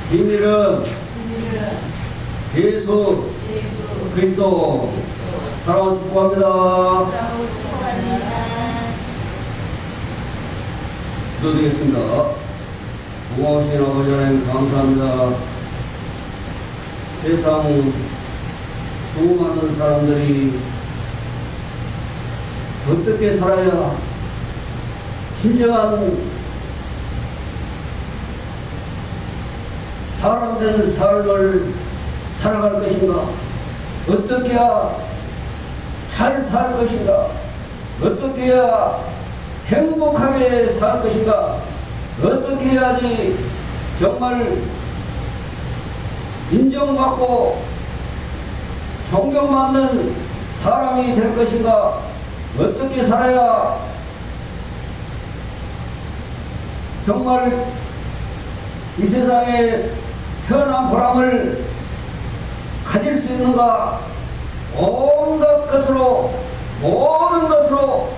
비밀은 예수 그리스도. 사랑을 축복합니다. 기도드리겠습니다. 무거우신 아버지 하나님 감사합니다. 세상 수많은 사람들이 어떻게 살아야 진정한 사람 되는 삶을 살아갈 것인가? 어떻게 해야 잘 살 것인가? 어떻게 해야 행복하게 살 것인가? 어떻게 해야지 정말 인정받고 존경받는 사람이 될 것인가? 어떻게 살아야 정말 이 세상에 태어난 보람을 가질 수 있는가? 온갖 것으로, 모든 것으로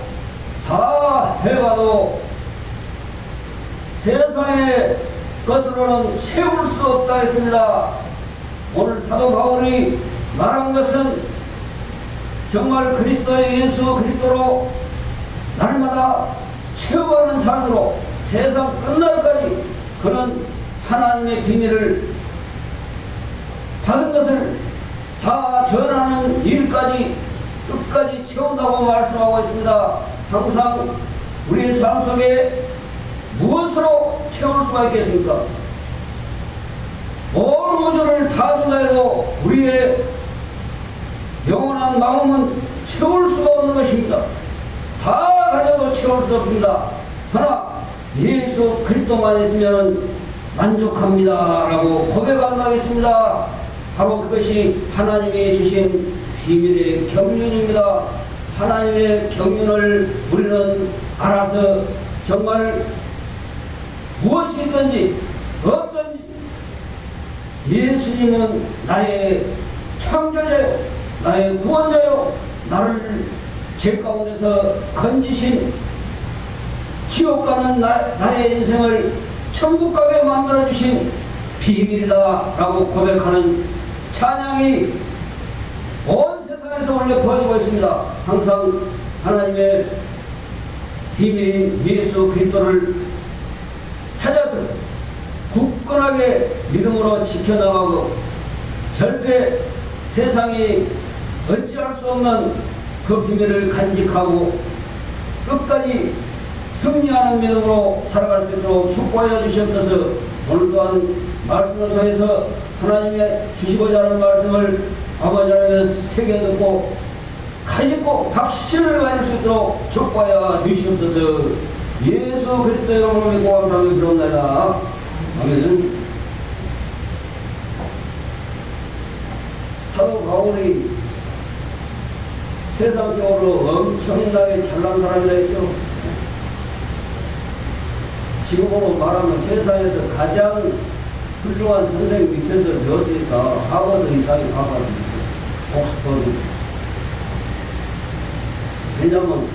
다 해봐도 세상의 것으로는 채울 수 없다 했습니다. 오늘 사도 바울이 말한 것은 정말 그리스도의 예수 그리스도로 날마다 채워가는 삶으로 세상 끝날까지 그런 하나님의 비밀을 받은 것을 다 전하는 일까지 끝까지 채운다고 말씀하고 있습니다. 항상 우리의 삶 속에 무엇으로 채울 수가 있겠습니까? 온 우주를 다 준다 해도 우리의 영원한 마음은 채울 수가 없는 것입니다. 다 가져도 채울 수 없습니다. 하나 예수 그리스도만 있으면 만족합니다 라고 고백하겠습니다. 바로 그것이 하나님이 주신 비밀의 경륜입니다. 하나님의 경륜을 우리는 알아서 정말 무엇이 있든지 어떤지 예수님은 나의 창조자요 나의 구원자요 나를 죄 가운데서 건지신 지옥 가는 나의 인생을 천국 가게 만들어주신 비밀이다 라고 고백하는 찬양이 온 세상에서 올려 퍼지고 있습니다. 항상 하나님의 비밀인 예수 그리스도를 찾아서 굳건하게 믿음으로 지켜나가고 절대 세상이 어찌할 수 없는 그 비밀을 간직하고 끝까지 승리하는 믿음으로 살아갈 수 있도록 축복하여 주시옵소서. 오늘 또한 말씀을 통해서 하나님의 주시고자 하는 말씀을 아버지 하나님의 새겨 듣고 가지고 확신을 가질 수 있도록 축복하여 주시옵소서. 예수 그리스도의 이름으로 믿고 감사하며 기도합니다. 아멘. 사도 바울이 세상적으로 엄청나게 잘난 사람이라 했죠. 지금으로 말하면 세상에서 가장 훌륭한 선생님 밑에서 배웠으니까 하버드 이상이 하버드, 옥스퍼드. 왜냐하면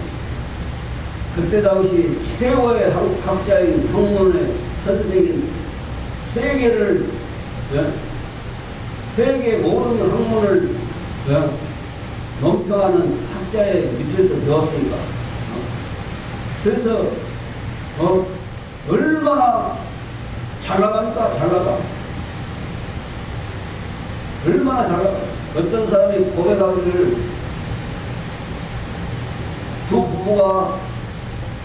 그때 당시 최고의 학자인 학문의 선생인 세계를 세계 모든 학문을 논평하는 학자의 밑에서 배웠으니까. 그래서 얼마나 잘 나가니까 잘 나가. 얼마나 잘 나가. 어떤 사람이 고백하기를 두 부부가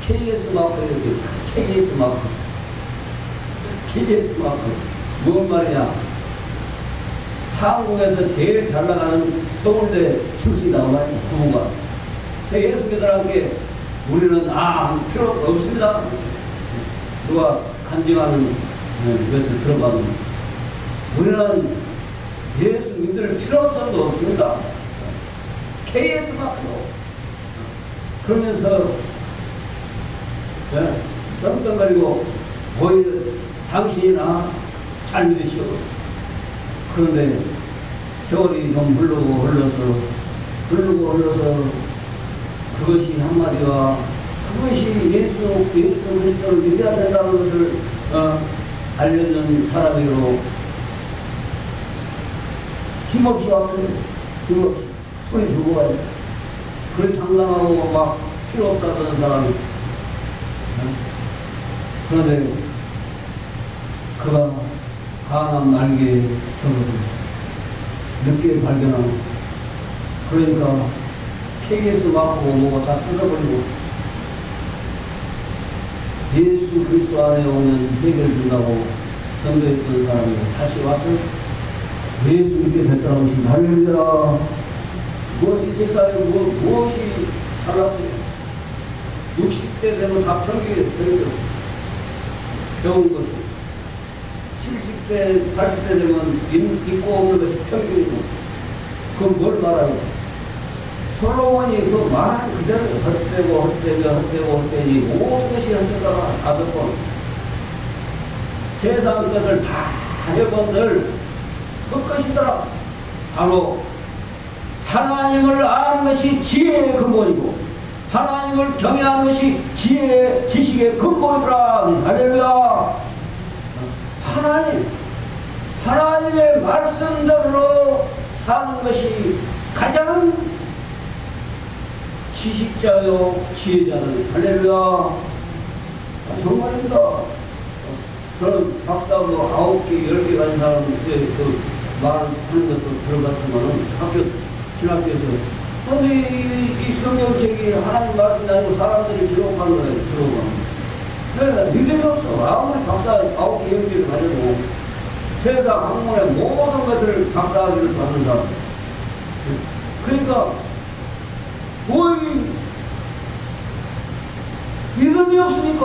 KS 마크 이렇게 KS 마크 KS 마크 무슨 말이냐? 한국에서 제일 잘 나가는 서울대 출신 나와요 부부가. 예수님과 함께 우리는 필요 없습니다. 누가 간증하는 것을 들어가면 우리는 예수 믿을 필요성도 없습니다. KS 마크로. 그러면서 떵떵거리고 오히려 당신이나 잘 믿으시오. 그런데 세월이 좀 흐르고 흘러서 그것이 한마디가 그것이 예수 그리스도를 믿어야 된다는 것을 알려준 사람으로 힘없이 왔거든. 힘없이. 손이 죽어가지고. 그래 당당하고 막 필요 없다던 사람이. 그런데 그가 가난 날개에 접어들었어. 늦게 발견하고. 그러니까 KS 맞고 뭐가 다 뜯어버리고 예수 그리스도 안에 오면 해결 준다고 전도했던 사람이 다시 와서 예수 믿게 됐다고 지금 할렐루야. 이 세상에 무엇이 잘났어요? 60대 되면 다 평균이 배운 것이 70대, 80대 되면 있고 없는 것이 평균이고 그건 뭘 말하는 거야? 솔로몬이 그 말한 그대로 헛되니 모든 것이 헛되다가 5번 세상 것을 다 해본들 그 것이더라. 바로 하나님을 아는 것이 지혜의 근본이고 하나님을 경외하는 것이 지혜의 지식의 근본이라. 할렐루야. 하나님의 말씀대로 사는 것이 가장 지식자요 지혜자는. 할렐루야. 정말입니다. 저는 박사하고 9개, 10개 가진 사람 그 말하는 것도 들어봤지만은 신학교에서 근데 이 성경책이 하나님 말씀이 아니고 사람들이 기록한 거예요. 네, 믿음이 없어. 아무리 박사 9개, 10개를 가지고 세상 학문의 모든 것을 박사학위를 받은 사람. 그러니까 믿음이 없으니까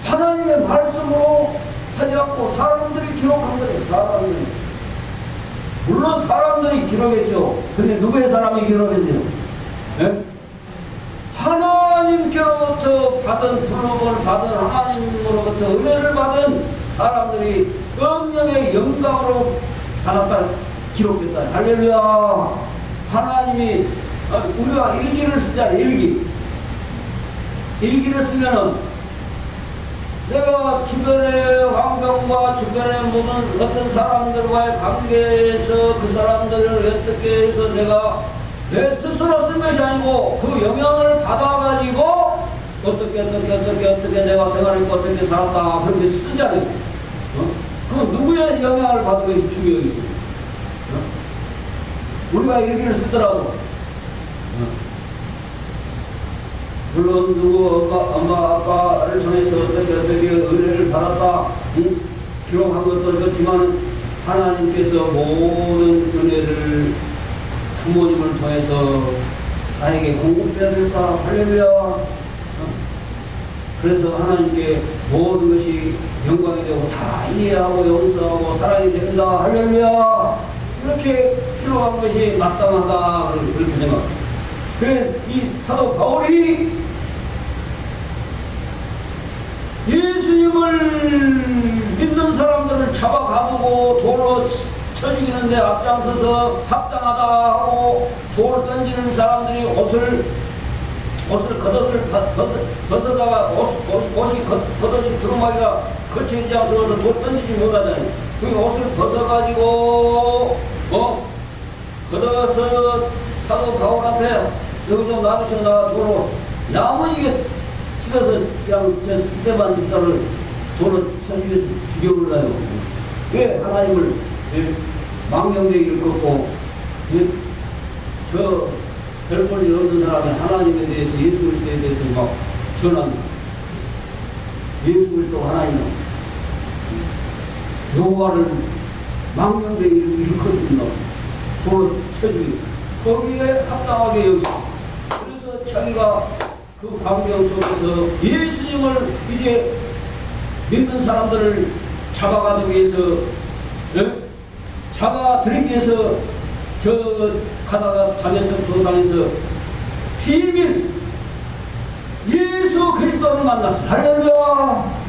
하나님의 말씀으로 하지 않고 사람들이 기록한 거예요. 사람들이. 물론 사람들이 기록했죠. 근데 누구의 사람이 기록했죠? 네? 하나님께로부터 받은 불러을 받은 하나님으로부터 은혜를 받은 사람들이 성령의 영광으로 받았다 기록했다. 할렐루야. 하나님이 우리가 일기를 쓰잖아요. 일기를 쓰면은 내가 주변의 환경과 주변의 모든 어떤 사람들과의 관계에서 그 사람들을 어떻게 해서 내가 내 스스로 쓴 것이 아니고 그 영향을 받아가지고 어떻게 내가 생활했고 어떻게 살았다 그렇게 쓰잖아요. 그럼 누구의 영향을 받은 것이 중요하겠어요? 우리가 일기를 쓰더라도 물론 누구 엄마 아빠를 통해서 어떻게 은혜를 받았다 기록한 것도 좋지만 하나님께서 모든 은혜를 부모님을 통해서 나에게 공급해야 될까? 할렐루야. 그래서 하나님께 모든 것이 영광이 되고 다 이해하고 용서하고 사랑이 됩니다. 할렐루야. 이렇게 기록한 것이 마땅하다 그렇게 생각합니다. 그래서 이 사도 바울이 예수님을 믿는 사람들을 잡아가두고 돌로 쳐 죽이는데 앞장서서 합당하다 하고 돌 던지는 사람들이 옷을 벗어다가 옷이 겉옷이 두루마기가 거치지 않아서 돌 던지지 못하잖아요. 그 옷을 벗어가지고 걷어서 사도 바울한테 여기 좀 놔두시고 나 도로 야무 이게 집에서 그냥 저 스테반 집사를 도로 쳐주면서 죽여버려요. 왜 하나님을 망명되기를 걷고 저 별볼일 없는 사람이 하나님에 대해서 예수 그리스도에 대해서 막 전합니다. 예수 그리스도 하나님은 여호와를 망명되기를 일컫는다. 도로 쳐주기 거기에 합당하게 여기서 그래서 자기가 그 광경 속에서 예수님을 이제 믿는 사람들을 잡아가기 위해서 잡아들이기 위해서 저 가다가 다메섹 도상에서 비밀 예수 그리스도를 만났어. 할렐루야.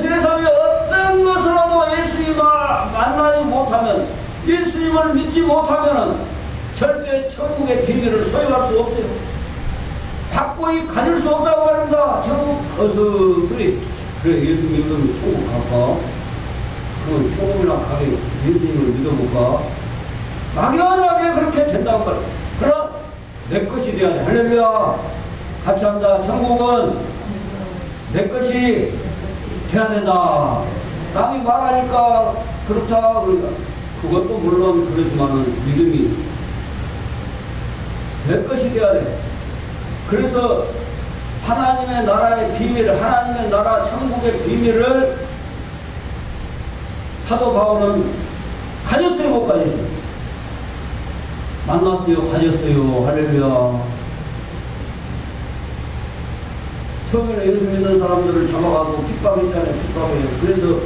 세상에 어떤 것으로도 예수님을 만나지 못하면 예수님을 믿지 못하면 절대 천국의 비밀을 소유할 수 없어요. 확고히 가질 수 없다고 말합니다. 천국 어서 그래 예수 믿으면 천국 갈까? 그 천국이나 가게 예수님을 믿어볼까? 막연하게 그렇게 된다고 말이야. 그럼 내 것이 돼야 돼. 할렐루야. 같이 한다. 천국은 내 것이 돼야 된다. 남이 말하니까 그렇다. 그것도 물론 그러지만은 믿음이 내 것이 돼야 돼. 그래서 하나님의 나라의 비밀, 하나님의 나라 천국의 비밀을 사도 바울은 가졌어요, 못 가졌어요? 만났어요, 가졌어요. 할렐루야. 처음에는 예수 믿는 사람들을 잡아가고 핍박했잖아요, 핍박해요. 그래서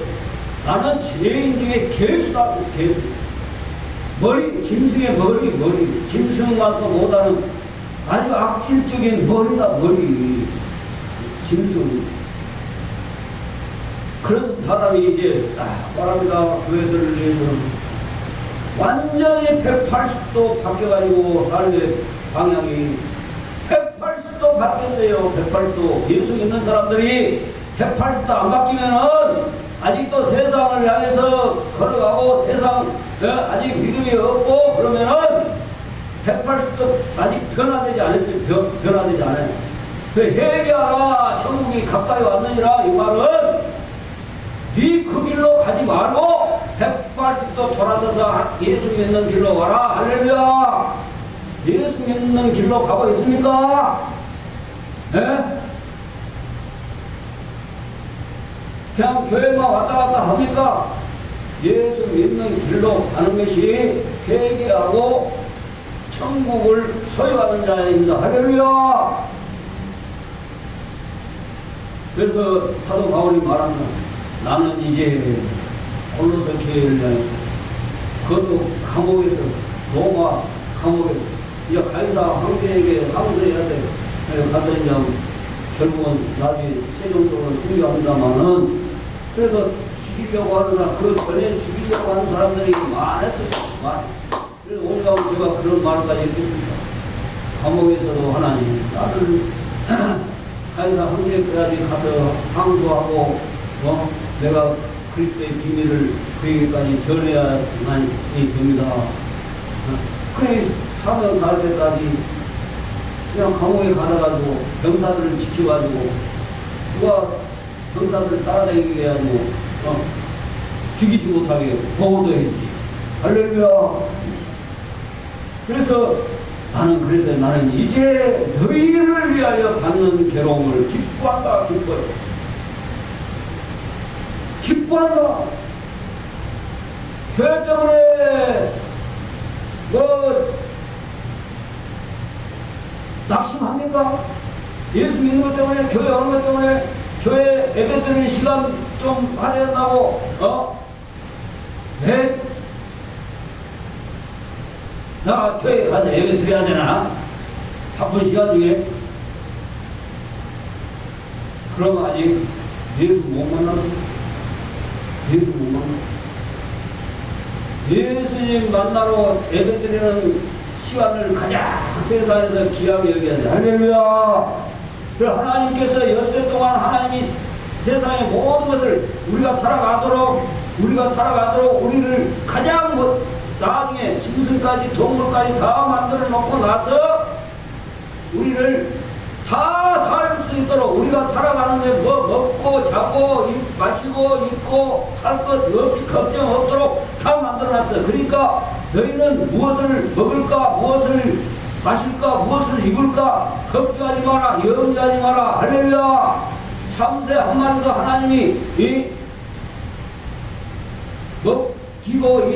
나는 죄인 중에 개수다, 개수. 머리, 짐승의 머리. 짐승만도 못하는 아주 악질적인 머리다, 머리. 짐승. 그런 사람이 이제 말합니다. 교회들을 위해서는 완전히 180도 바뀌어가지고 삶의 방향이 180도 바뀌었어요. 180도. 예수 믿는 사람들이 180도 안 바뀌면은 아직도 세상을 향해서 걸어가고 세상 아직 믿음이 없고 그러면은 180도 아직 변화되지 않았어요. 변화되지 않아요. 그 회개하라 천국이 가까이 왔느니라 이 말은 네 그 길로 가지 말고 180도 돌아서서 예수 믿는 길로 와라. 할렐루야. 예수 믿는 길로 가고 있습니까? 예? 그냥 교회만 왔다 갔다 합니까? 예수 믿는 길로 가는 것이 회개하고 천국을 소유하는 자입니다. 할렐루야. 그래서 사도 바울이 말합니다. 나는 이제 골로새 교회를 향해서 그것도 감옥에서 로마 감옥에 이제 가이사 황제에게 항소해야 돼. 가서 이제 결국은 나중에 최종적으로 승리합니다마는 그래서 죽이려고 하는 사람 그 전에 죽이려고 하는 사람들이 많았어요. 그래서 오늘 제가 그런 말까지 했습니다. 감옥에서도 하나님 나를 가이사 황제까지 가서 항소하고 내가 그리스도의 비밀을 그에게까지 전해야만 됩니다. 그래 사명 갈 때까지 그냥 감옥에 가놔가지고 병사들을 지켜가지고 누가 병사들을 따라다니게 해가지고 죽이지 못하게 보호도 해주시고 할렐루야. 그래서 나는 이제 너희를 위하여 받는 괴로움을 기뻐한다. 기뻐한다. 교회 때문에 낙심합니까? 예수 믿는 것 때문에 교회 오는 것 때문에 교회 예배 드리는 시간 좀 할애한다고 왜? 나 교회 가서 예배 드려야 되나? 바쁜 시간 중에 그럼 아직 예수 못 만나서 예수 못 만나. 예수님 만나러 예배 드리는 시간을 가장 세상에서 귀하게 여겨야 돼. 할렐루야. 그래서 하나님께서 엿새 동안 하나님이 세상의 모든 것을 우리가 살아가도록 우리를 가장 나중에 짐승까지 동물까지 다 만들어 놓고 나서 우리를 다 살 수 있도록 우리가 살아가는데 먹고 자고 마시고 입고 할 것 없이 걱정 없도록 다 만들어놨어. 그러니까 너희는 무엇을 먹을까 무엇을 마실까 무엇을 입을까 걱정하지 마라. 염려하지 마라. 할렐루야. 참새 한 마리도 하나님이 먹이고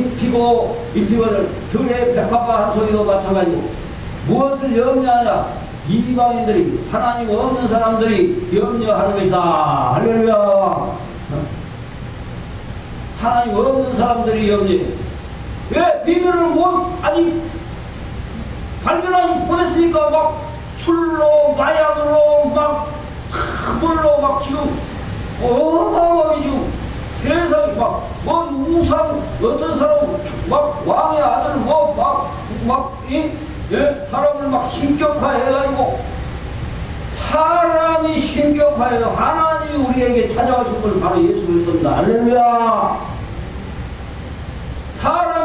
입히고는 들에 백합과 한 소리도 마찬가지고 무엇을 염려하냐. 이방인들이 하나님 없는 사람들이 염려하는 것이다. 할렐루야. 하나님 없는 사람들이 염려해. 왜? 비밀을 아직 발견하지 못했으니까 막 술로 마약으로 막 물로 막 지금 어마어마하게 지금 세상이 뭔 우상 어떤 사람 막 왕의 아들 사람을 막 신격화해가지고 사람이 신격화해서 하나님이 우리에게 찾아오신 분 바로 예수 그리스도입니다. 할렐루야.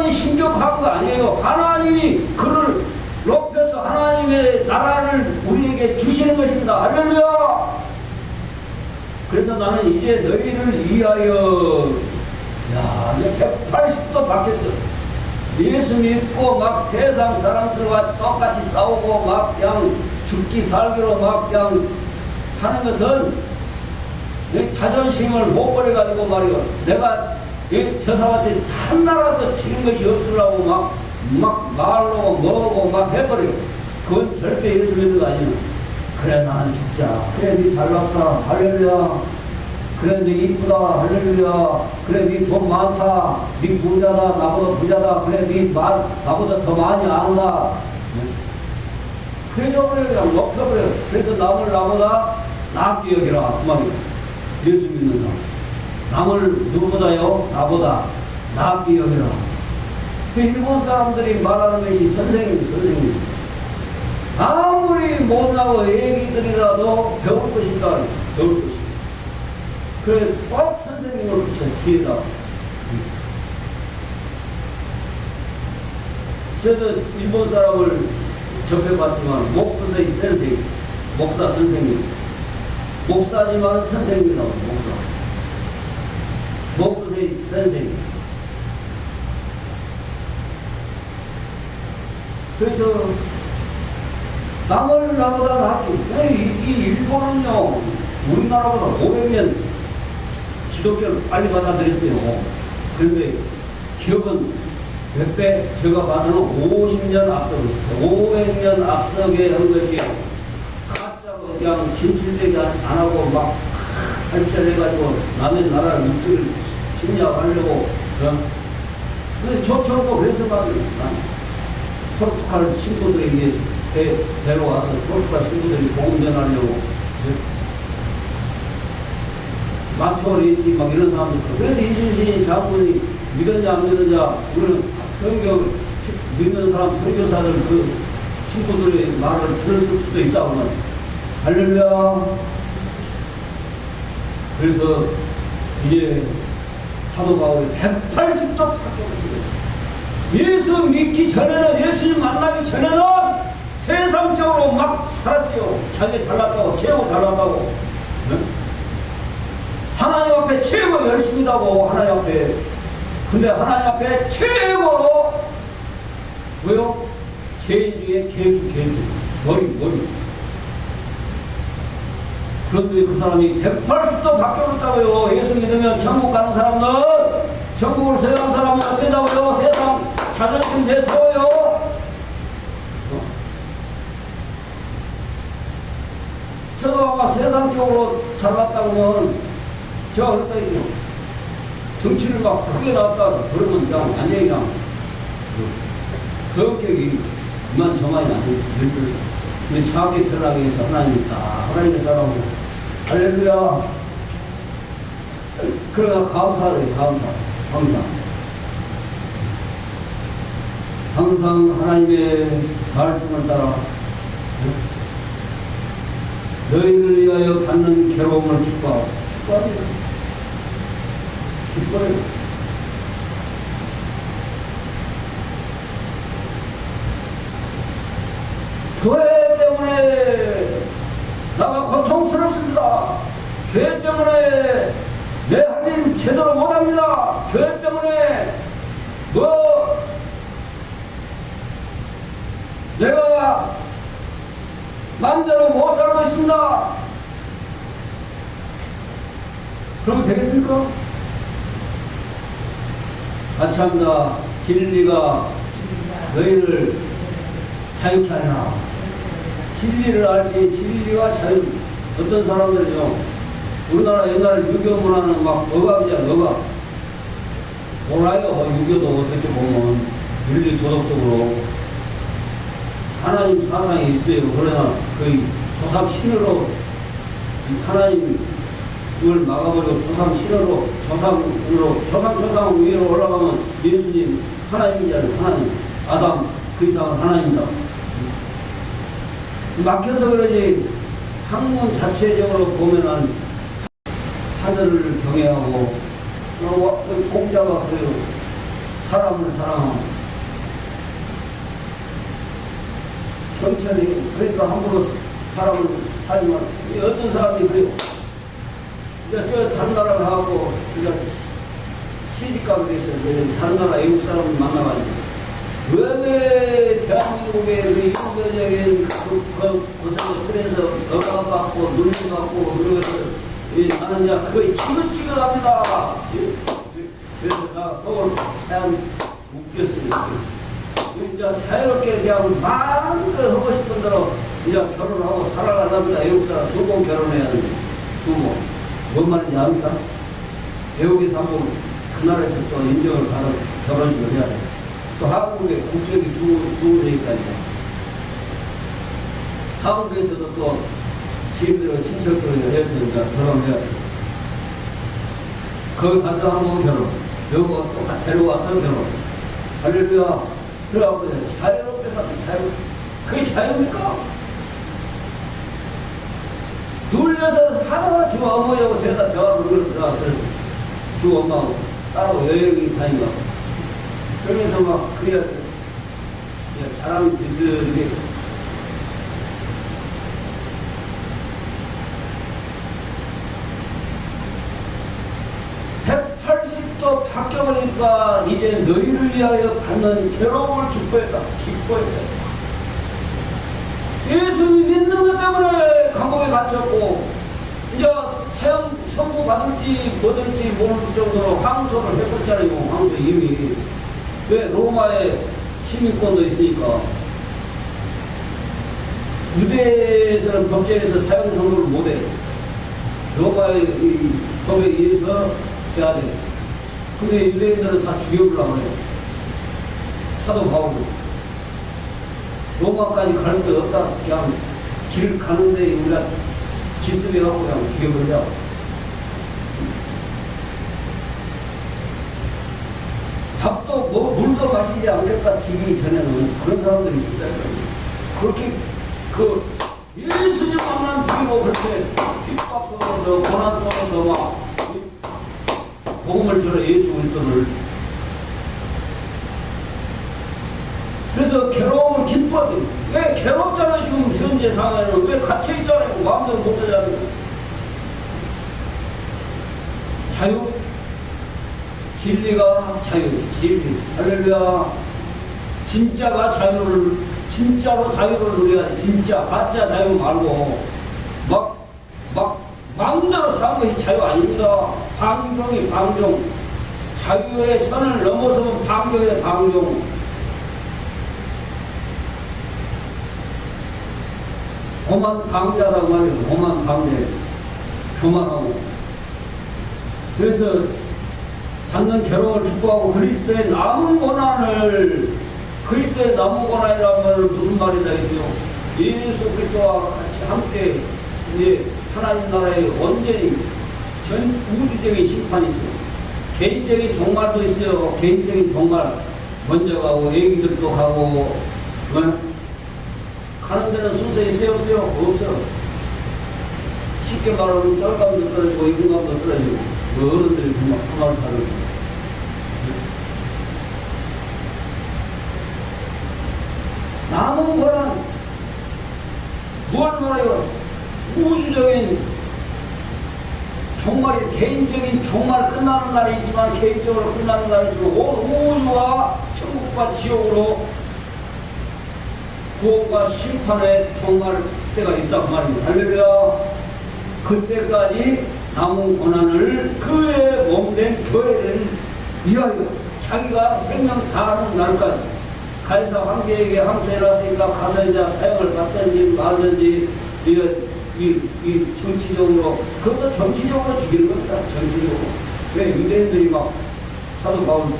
사람이 신격한 거 아니에요. 하나님이 그를 높여서 하나님의 나라를 우리에게 주시는 것입니다. 할렐루야. 그래서 나는 이제 너희를 위하여, 야, 180도 바뀌었어. 예수 믿고 막 세상 사람들과 똑같이 싸우고 막 그냥 죽기 살기로 막 그냥 하는 것은 내 자존심을 못 버려가지고 말이요. 내가 저 사람한테 하나라도 치는 것이 없으려고 막 말로 뭐고 막 해버려. 그건 절대 예수 믿는 거 아니야. 그래, 나는 죽자. 그래, 니 잘났다. 할렐루야. 그래, 니 이쁘다. 할렐루야. 그래, 니 돈 많다. 니 부자다. 나보다 부자다. 그래, 니 나보다 더 많이 안다. 그래서 그냥 높여버려. 그래서 남을 나보다 낫게 여기라. 그 말이야. 예수 믿는 사람. 남을 누구보다요? 나보다 낫게 여기라. 그 일본 사람들이 말하는 것이 선생님. 아무리 못나고 애기들이라도 배울 것이다. 배울 것이다. 그래, 꼭 선생님을 붙여, 뒤에다. 저도 일본 사람을 접해봤지만, 목부서의 선생님, 목사 선생님. 목사지만 선생님이라고, 목사. 목부서의 선생님. 그래서, 남을 나보다 낫게. 이 일본은요, 우리나라보다 500년 기독교를 빨리 받아들였어요. 그런데 기업은 몇 배? 제가 봐서는 50년 앞서고, 500년 앞서게 한 것이 가짜로 그냥 진실되게 안 하고 막 할철해가지고 남의 나라를 물질을 침략하려고. 근데 저런 거 그래서 말이에요. 포르투갈 신부들에 의해서 배로 와서 포르투갈 신부들이 복음 전하려고. 마테오를 했지, 막 이런 사람들. 그래서 이순신 장군이 믿었냐, 안 믿었냐, 우리는 성경 믿는 사람, 선교사들 그 신부들의 말을 들었을 수도 있다고 말이야. 할렐루야. 그래서 이제 사도 바울이 180도 바뀌었어요. 예수 믿기 전에는, 예수님 만나기 전에는 세상적으로 막 살았어요. 자기 잘났다고, 최고 잘났다고. 네? 하나님 앞에 최고 열심히다고, 하나님 앞에. 근데 하나님 앞에 최고로, 뭐요? 죄인 중에 개수. 머리. 그런데 그 사람이 180도 바뀌어졌다고요. 예수 믿으면 천국 가는 사람은, 천국을 세상 사람은 어쩐다고요? 세상 자존심 내세워요. 저도 아마 세상적으로 잘났다고는 제가 그랬다 했죠. 등치를 막 크게 나왔다 그러면 그냥 완전히 그냥 성격이 이만저만이 아니고 늙어서. 근데 정확히 드러나기 위해서 하나님이 딱 하나님의 사람으로 할렐루야. 그러나 감사해요. 항상 하나님의 말씀을 따라 너희를 위하여 받는 괴로움을 기뻐해요. 교회 때문에 나가 고통스럽습니다. 교회 때문에 내 할 일 제대로 못합니다. 교회 때문에 내가 마음대로 못 살고 있습니다. 그러면 되겠습니까? 같이 합니다. 진리가 너희를 자유케 하리라. 진리를 알지, 진리와 자유. 어떤 사람들은요, 우리나라 옛날 유교 문화는 막 억압이잖아, 억압. 몰라요. 유교도 어떻게 보면 윤리 도덕적으로 하나님 사상이 있어요. 그러나 거의 조상 신으로 하나님을 막아버리고 조상 신으로 조상 위로 올라가면 예수님 하나님이잖아요. 하나님. 아담 그 이상은 하나님이다. 막혀서 그러지 학문 자체적으로 보면은 하늘을 경외하고 공자가 그래요. 사람을 사랑하고 경찰이 그러니까 함부로 사람을 살면 어떤 사람이 그래요. 이제 저 다른 나라를 하고 이제 시집가게 됐어요. 다른 나라 외국 사람을 만나가지고 왜 대한민국의 그 인권적인 고생을 틀에서 억압받고 눌림받고 그러면서 나는 이제 그거 지긋지긋합니다. 그래서 나 서울 참 웃겼어요. 이제 자유롭게 그냥 마음껏 하고 싶은 대로 이제 결혼하고 살아가랍니다. 외국 사람 두 번 결혼해야 되는데 부모 뭔 말인지 압니까? 외국에서 한번 그 나라에서 또 인정을 받아 결혼식을 해야 돼. 또 한국에 국적이 두 되니까요. 한국에서도 또 지인들과 친척들을 해서 이제 결혼해야 돼. 거기 가서 한번 결혼, 여기 또 데려와서 결혼. 할렐루야. 그래갖고 자유롭게 사는 자유. 그게 자유입니까? 눌려서 하나하나 주 어머니하고 데려다 대화를 그러더라. 그래서 주 엄마하고 따로 여행이 다니고. 그러면서 막 그래야 자랑 비슷하게 180도 바뀌어버리니까 이제 너희를 위하여 받는 괴로움을 기뻐했다. 예수 믿는 것 때문에 감옥에 갇혔고 이제 선고 받을지 못할지 모를 정도로 항소를 해버렸잖아요. 항소 이미. 왜? 로마의 시민권도 있으니까. 유대에서는 법제에서 사형 선고를 못해. 로마의 이 법에 의해서 해야 돼. 근데 유대인들은 다 죽여보려고 해요. 사도 바울은. 로마까지 갈 데 없다. 그냥 길 가는데 우리가 기습해갖고 그냥 죽여버리자. 밥도 물도 마시지 않겠다 죽이기 전에는 그런 사람들이 있었다. 그렇게 예수님 만난 죽이고 그렇게 핍박 속에서 고난 속에서 막 복음을 전해 예수 그리스도를. 그래서 괴로움을 기뻐해. 왜 괴롭잖아요. 지금 현재 상황에는 왜 갇혀있잖아요. 마음대로 못하잖아요. 자유, 진리가 자유, 진리. 할렐루야. 진짜로 자유를 누려야 돼. 진짜 가짜 자유 말고 막 마음대로 사는 것이 자유 아닙니다. 방종이 방종. 자유의 선을 넘어서면 방종의 방종. 오만 방자라고 말해요. 오만 방제. 교만하고. 그래서 받는 괴로움을 기뻐하고 그리스도의 남은 고난이라는 말은 무슨 말이다 했어요? 예수 그리스도와 같이 함께 이제 하나님 나라에 완전히 전 우주적인 심판이 있어요. 개인적인 종말도 있어요. 개인적인 종말 먼저 가고 애기들도 가고 가는 데는 순서 있어요? 없어요? 없어요. 쉽게 말하면 떨감도 떨어지고 임금감도 떨어지고 어른들이 그만 사는. 남은 고난 뭘 말해요? 우주적인 종말이 개인적인 종말 끝나는 날이 있지만 개인적으로 끝나는 날이 있지만 온 우주와 천국과 지옥으로 구원과 심판의 종말 때가 있다고 말입니다. 할렐루야. 그때까지 남은 고난을 그의 몸된 교회를 위하여 자기가 생명 다하는 날까지 가이사 황제에게 항소해놨으니까 가서 이제 사형을 받든지 말든지 이 정치적으로 그것도 정치적으로 죽이는 겁니다. 정치적으로. 왜 유대인들이 막 사도 바울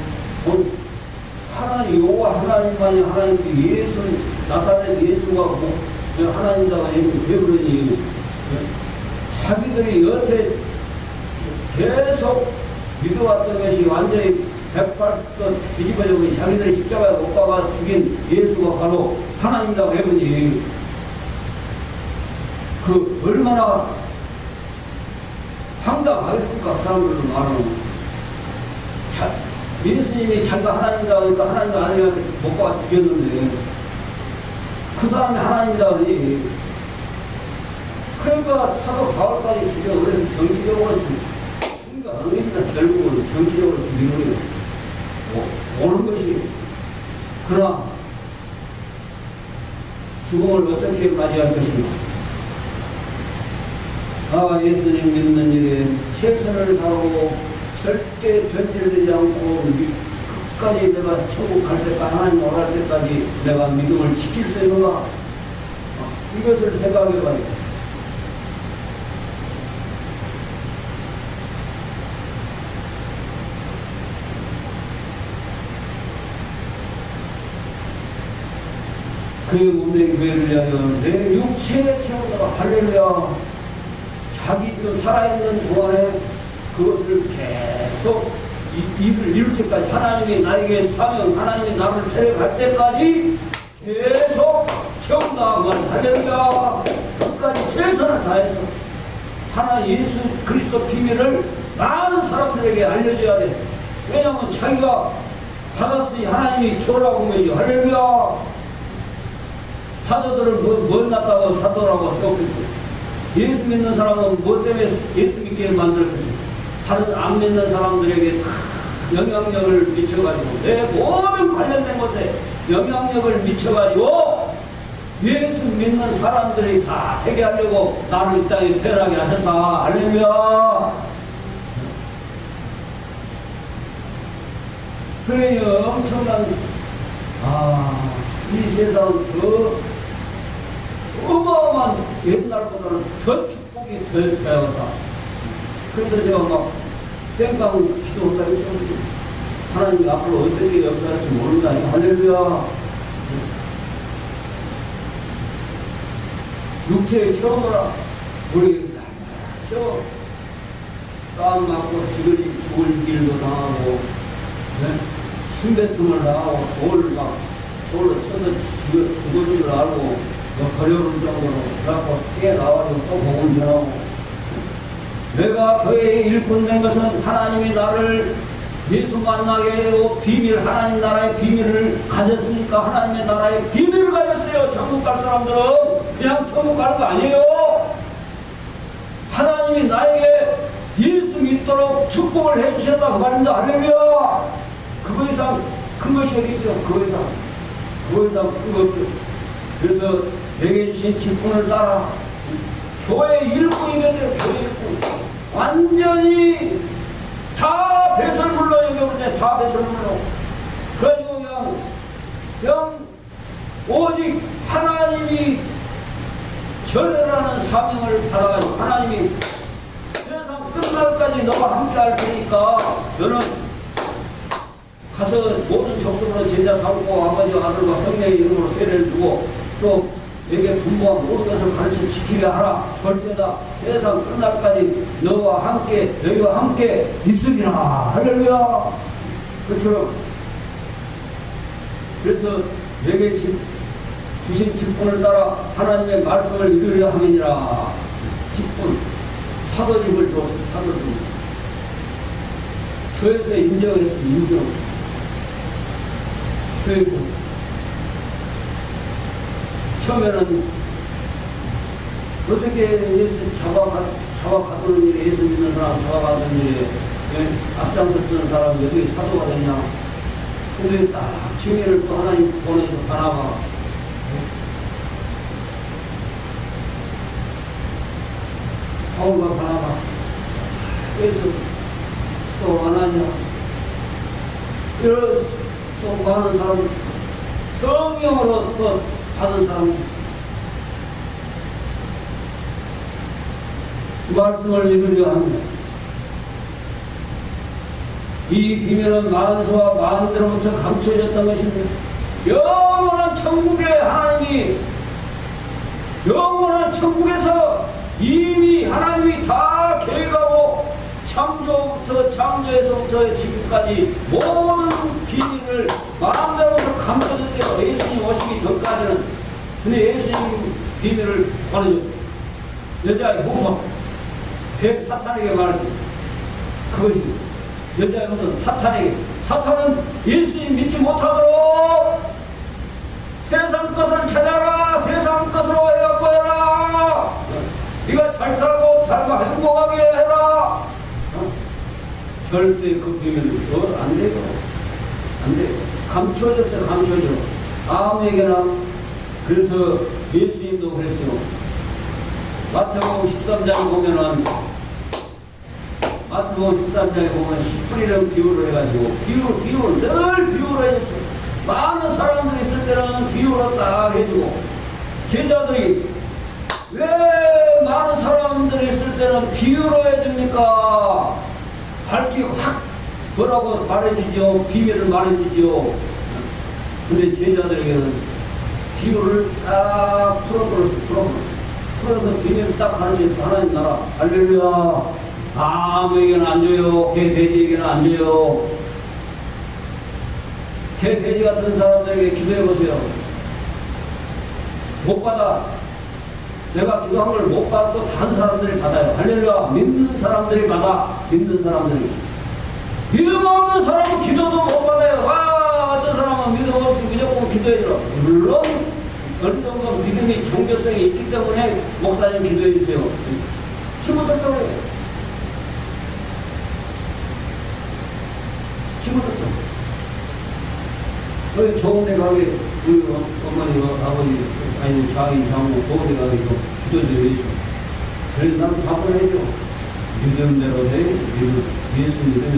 하나님 여호와 하나님만이 하나님 예수 나사렛 예수가 하나님이라고 왜 그러니 자기들이 여태 계속 믿어왔던 것이 완전히 180도 뒤집어져 버리 자기들이 십자가에 못 박아 죽인 예수가 바로 하나님이라고 해보니 그 얼마나 황당하겠습니까? 사람들도 말하는 예수님이 자기가 하나님이다 그러니까 하나님도 아니면 못 가 죽였는데 그 사람이 하나님이다 그러니 그러니까 사도 바울까지 죽여. 그래서 정치적으로 죽이가 안 계시다. 결국은 정치적으로 죽이는 거예요. 오는 것이. 그러나 죽음을 어떻게 맞이할 것인가. 예수님 믿는 일에 최선을 다하고 절대 변질되지 않고 끝까지 내가 천국 갈 때까지 하나님 오랄 때까지 내가 믿음을 지킬 수 있는가. 이것을 생각해 봐야 돼. 그의 몸된 교회를 위하여 내 육체의 채우다가 할렐루야. 자기 지금 살아있는 동안에 그것을 계속 일을 이룰 때까지 하나님이 나에게 사명, 하나님이 나를 데려갈 때까지 계속 채운다. 할렐루야. 끝까지 최선을 다해서 하나 예수 그리스도 비밀을 많은 사람들에게 알려줘야 돼. 왜냐하면 자기가 받았으니 하나님이 줘라고 한 거죠. 할렐루야. 사도들은 뭘 낳았다고 사도라고 생각했어요. 예수 믿는 사람은 뭐 때문에 예수 믿게 만들었겠어요. 다른 안 믿는 사람들에게 다 영향력을 미쳐가지고 내 모든 관련된 것에 영향력을 미쳐가지고 예수 믿는 사람들이 다 되게 하려고 나를 이 땅에 태어나게 하셨다. 할렐루야. 그래 엄청난 이 세상은 더 어마어마한 옛날보다는 더 축복이 더 되었다. 그래서 제가 막 땡깡 기도한다 이러죠. 하나님이 앞으로 어떻게 역사할지 모른다. 할렐루야. 육체에 채워놓으라. 우리 채워. 땀 맞고 죽을 길도 당하고 심뱉음을 당하고 돌로 쳐서 죽을 줄 알고 버려올 정도로 그래갖고 깨나와서 또 복음 전하고 내가 교회의 일꾼 된 것은 하나님이 나를 예수 만나게 하고 비밀 하나님 나라의 비밀을 가졌으니까 하나님의 나라의 비밀을 가졌어요. 천국 갈 사람들은 그냥 천국 가는 거 아니에요. 하나님이 나에게 예수 믿도록 축복을 해주셨다 그 말입니다. 할렐루야. 그거 이상 큰 것이 어디 있어요. 그거 이상 큰 거 없죠. 그래서 내게 주신 직분을 따라 교회 일꾼이 되는데 교회 일꾼 완전히 다 배설물로 여겨보세요. 다 배설물로. 그래가지고 그냥 오직 하나님이 전해라는 사명을 받아가지고 하나님이 세상 끝날까지 너와 함께 할 테니까 너는 가서 모든 족속으로 제자 삼고 아버지와 아들과 성령의 이름으로 세례를 주고 또 내게 분부한 모든 것을 가르쳐 지키게 하라. 벌써다 세상 끝날까지 너와 함께 너희와 함께 있으리라. 할렐루야. 그렇죠. 그래서 내게 주신 직분을 따라 하나님의 말씀을 이루려 함이니라. 직분 사도직을 줬어. 사도직 교회에서 인정을 했어. 인정. 교회에서 처음에는 어떻게 예수 잡아가던 일에 예수 믿는 사람 잡아가던 일에 앞장섰던 사람이 어떻게 사도가 되냐. 근데 딱 증인을 또 하나님 보내서 바나바 바울과 바나바 그래서 또 하나님 그래서 또 많은 사람 성령으로 또 받은 사람 말씀을 이루려 합니다. 이 비밀은 만수와 만대로부터 감춰졌던 것입니다. 영원한 천국에 하나님이 영원한 천국에서 이미 하나님이 다 계획하고 창조에서부터 지금까지 모든 비밀을 마음대로부터 감춰졌대요. 예수님 오시기 전까지는. 근데 예수님 비밀을 보내줬어요. 여자의 모성 사탄에게 말했어요. 그것이 여자의 모성 사탄에게 사탄은 예수님 믿지 못하도록 세상 것을 찾아라. 세상 것으로 해갖고 해라. 네가 잘 살고 잘 행복하게 해라. 절대 그 비밀을 안 돼요. 안 돼요. 감춰졌어요. 감춰져. 아무에게나. 그래서 예수님도 그랬어요. 마태복음 13장에 보면은 마태복음 13장에 보면 10분이라는 비유를 해가지고 비유를 늘 비유를 해줬어요. 많은 사람들이 있을 때는 비유를 딱 해주고 제자들이 왜 많은 사람들이 있을 때는 비유로 해줍니까? 밝히 확 뭐라고 말해주죠. 비밀을 말해주죠. 근데 제자들에게는 비유를 싹 풀어서 비밀을 딱 가르쳐서 하나님 나라 할렐루야. 아무에게나 안 줘요. 개 돼지에게나 안 줘요. 개 돼지 같은 사람들에게 기도해보세요. 못 받아. 내가 기도한 걸 못 받고 다른 사람들이 받아요. 할렐루야. 믿는 사람들이 받아. 믿는 사람들이. 믿음 없는 사람은 기도도 못 받아요. 어떤 사람은 믿음 없이 무조건 기도해주라. 물론 어느 정도 믿음이 종교성이 있기 때문에 목사님 기도해주세요. 친구들도 그래요. 친구들도. 왜 좋은 데 가게, 우리 어머니가 아버지, 아니, 자기, 장모, 좋은 데 가게 기도 좀 해줘. 그래서 나는 답변해줘. 믿음대로 돼. 예수 믿으면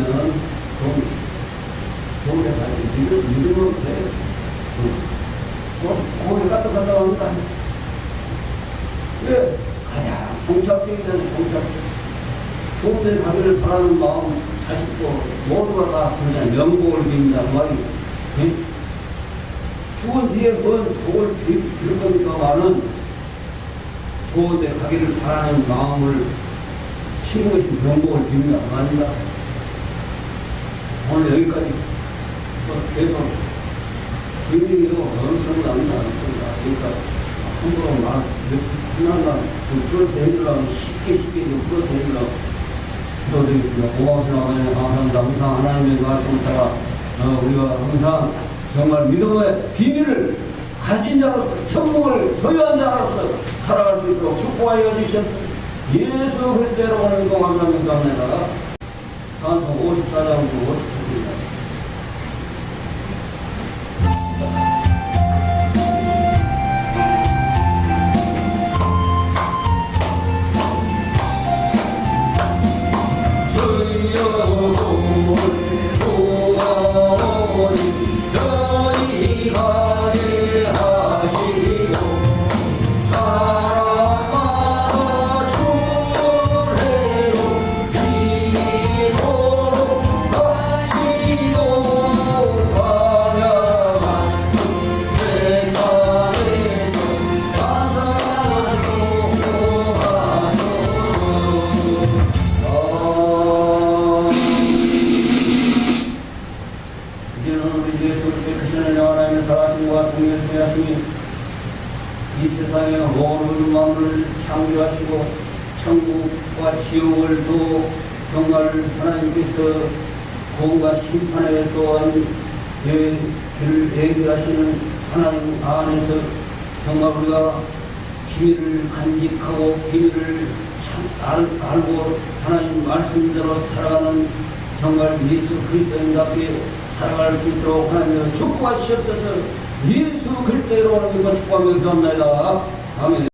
좋은 데 가야지. 믿음으로 돼. 거기 갔다 합니다. 왜? 가장 종착되기는 종착. 좋은 데 가기를 바라는 마음, 자식도 모두가 다 그냥 명복을 빕니다. 그 말이. 네? 죽은 뒤에 뭔 복을 빌 겁니까만은 좋은 데 가기를 바라는 마음을 치는 것이 명복을 빕니다. 아닙니다. 오늘 여기까지 계속 비밀이요. 엄청납니다. 그러니까 함부로 하나가 풀어서 해주려면 쉽게 풀어서 해주려고 기도드리겠습니다. 고마우신 하나님 감사합니다. 항상 하나님의 말씀을 따라 우리가 항상 정말 믿음의 비밀을 가진 자로서 천국을 소유한 자로서 살아갈 수 있도록 축복하여 주시옵소서. 예수 그리스도로 오늘 기도 감사합니다. 찬송 54장으로 축복드립니다. 이 세상의 모든 만물을 창조하시고 천국과 지옥을 또 정말 하나님께서 공과 심판에 또한 길을 예비하시는 하나님 안에서 정말 우리가 비밀을 간직하고 비밀을 알고 하나님 말씀대로 살아가는 정말 예수 그리스도인답게 살아갈 수 있도록 하나님 축복하시옵소서. 예수 그리스도로 하나님과 축복하며 기도합니다. 아멘.